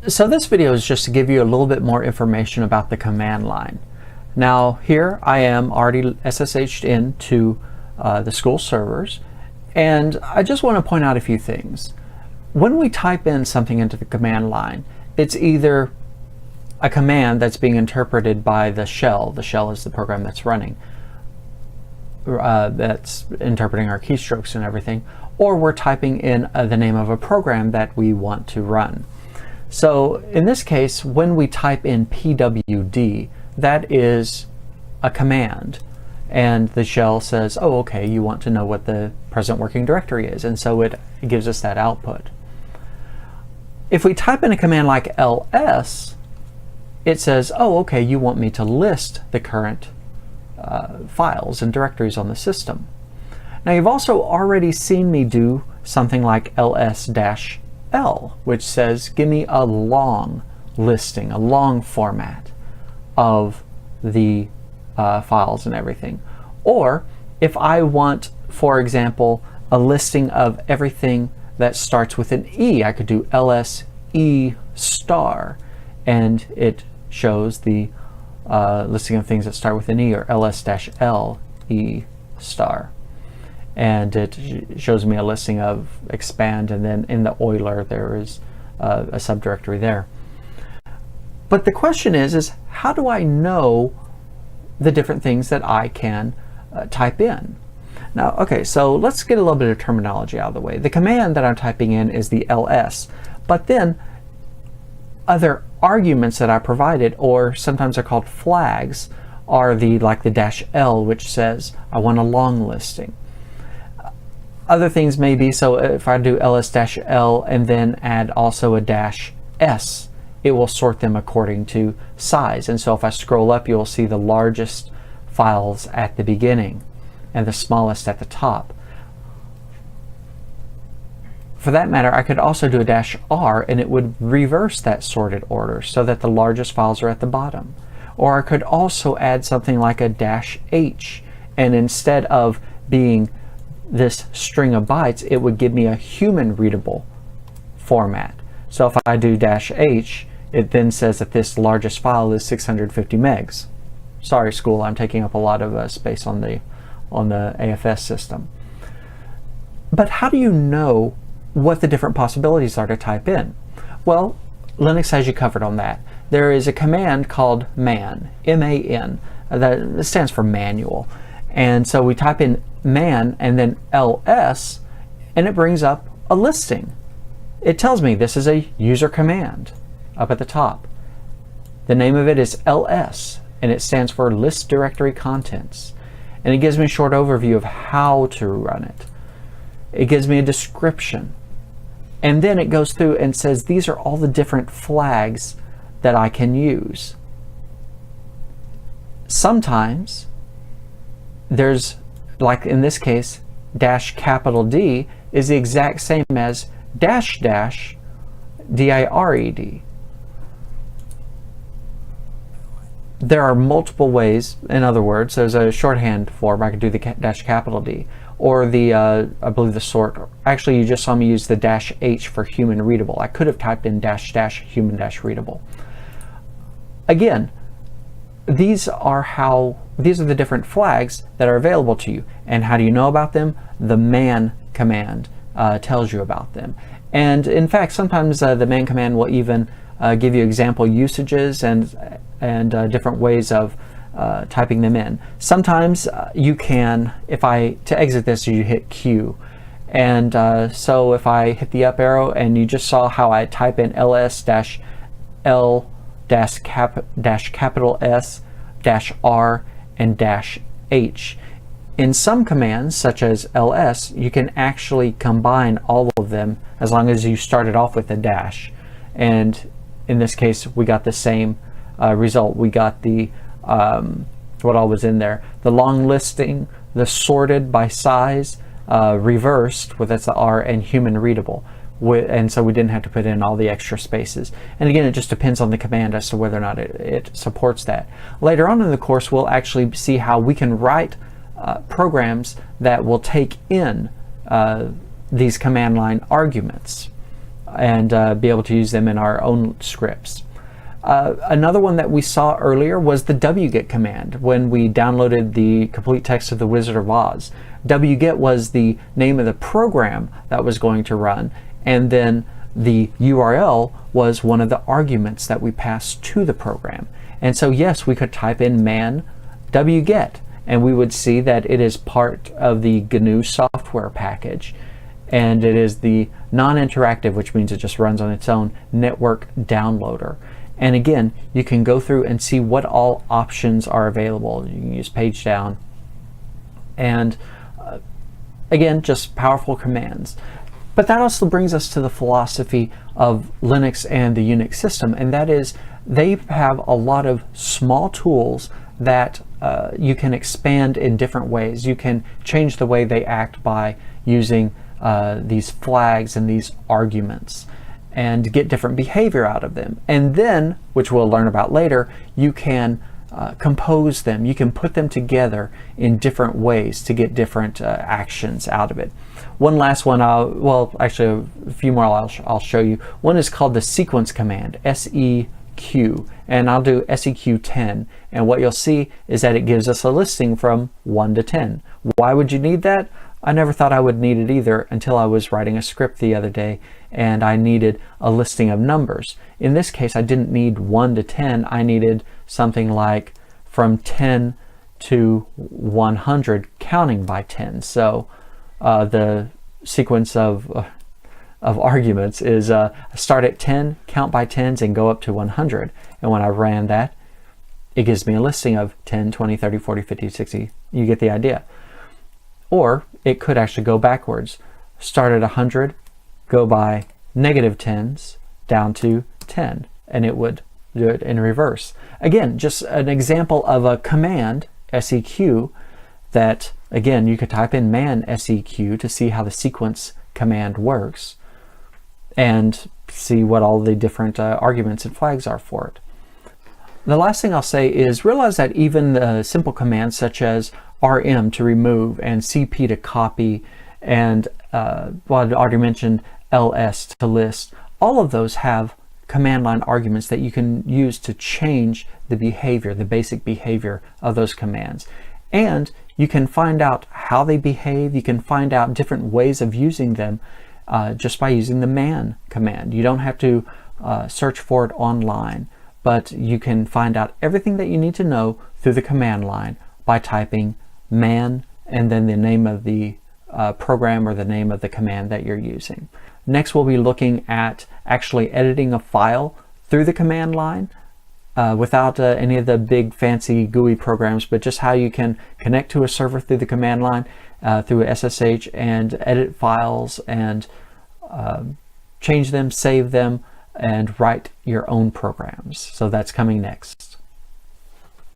So this video is just to give you a little bit more information about the command line. Now here I am already SSH'd into the school servers, and I just want to point out a few things. When we type in something into the command line, it's either a command that's being interpreted by the shell. The shell is the program that's running, that's interpreting our keystrokes and everything, or we're typing in the name of a program that we want to run. So in this case, when we type in pwd, that is a command, and the shell says, oh, okay, you want to know what the present working directory is, and so it gives us that output. If we type in a command like ls, it says, oh, okay, you want me to list the current files and directories on the system. Now you've also already seen me do something like ls-l, which says, give me a long listing, a long format of the files and everything. Or if I want, for example, a listing of everything that starts with an E, I could do ls-e star, and it shows the listing of things that start with an E, or ls-l e star. And it shows me a listing of expand, and then in the Euler there is a subdirectory there. But the question is how do I know the different things that I can type in? Now, okay, so let's get a little bit of terminology out of the way. The command that I'm typing in is the ls, but then other arguments that I provided, or sometimes they're called flags, are like the -l, which says I want a long listing. Other things may be, so if I do ls-l and then add also a -s, it will sort them according to size. And so if I scroll up, you'll see the largest files at the beginning and the smallest at the top. For that matter, I could also do a -r, and it would reverse that sorted order so that the largest files are at the bottom. Or I could also add something like a -h, and instead of being this string of bytes, it would give me a human readable format. So if I do -h, it then says that this largest file is 650 megs. Sorry, school, I'm taking up a lot of space on the AFS system. But how do you know what the different possibilities are to type in? Well, Linux has you covered on that. There is a command called man, M-A-N, that stands for manual. And so we type in man and then ls, and it brings up a listing. It tells me this is a user command up at the top. The name of it is ls, and it stands for list directory contents. And it gives me a short overview of how to run it. It gives me a description. And then it goes through and says these are all the different flags that I can use. Sometimes there's, like in this case, -D is the exact same as --dired. There are multiple ways. In other words, there's a shorthand form. I could do the -D, or the I believe the sort. Actually, you just saw me use the -h for human readable. I could have typed in --human readable. Again, these are the different flags that are available to you. And how do you know about them? The man command tells you about them. And in fact, sometimes the man command will even give you example usages and different ways of typing them in. Sometimes you can, to exit this, you hit Q. And so if I hit the up arrow, and you just saw how I type in ls-l capital S -r and -h. In some commands, such as ls, you can actually combine all of them as long as you started off with a dash. And in this case, we got the same result. We got the what all was in there: the long listing, the sorted by size, reversed, that's the R, and human readable. And so we didn't have to put in all the extra spaces. And again, it just depends on the command as to whether or not it supports that. Later on in the course, we'll actually see how we can write programs that will take in these command line arguments. and be able to use them in our own scripts. Another one that we saw earlier was the wget command when we downloaded the complete text of the Wizard of Oz. Wget was the name of the program that was going to run, and then the URL was one of the arguments that we passed to the program. And so yes, we could type in man wget, and we would see that it is part of the GNU software package, and it is the non-interactive, which means it just runs on its own, network downloader. And again, you can go through and see what all options are available. You can use page down, and again, just powerful commands. But that also brings us to the philosophy of Linux and the Unix system, and that is they have a lot of small tools that you can expand in different ways. You can change the way they act by using these flags and these arguments and get different behavior out of them. And then, which we'll learn about later, you can compose them. You can put them together in different ways to get different actions out of it. One last one, well, actually a few more I'll show you. One is called the sequence command, SEQ, and I'll do SEQ 10. And what you'll see is that it gives us a listing from 1 to 10. Why would you need that? I never thought I would need it either until I was writing a script the other day and I needed a listing of numbers. In this case, I didn't need 1 to 10. I needed something like from 10 to 100, counting by 10. So the sequence of arguments is start at 10, count by 10s, and go up to 100. And when I ran that, it gives me a listing of 10, 20, 30, 40, 50, 60. You get the idea. Or it could actually go backwards. Start at 100, go by negative 10s down to 10, and it would do it in reverse. Again, just an example of a command, SEQ, that again you could type in man SEQ to see how the sequence command works and see what all the different arguments and flags are for it. The last thing I'll say is realize that even the simple commands such as RM to remove and CP to copy and well, I already mentioned LS to list, all of those have command line arguments that you can use to change the behavior, the basic behavior of those commands. And you can find out how they behave. You can find out different ways of using them just by using the man command. You don't have to search for it online, but you can find out everything that you need to know through the command line by typing man and then the name of the program or the name of the command that you're using. Next, we'll be looking at actually editing a file through the command line without any of the big fancy GUI programs, but just how you can connect to a server through the command line through SSH and edit files and change them, save them, and write your own programs. So that's coming next.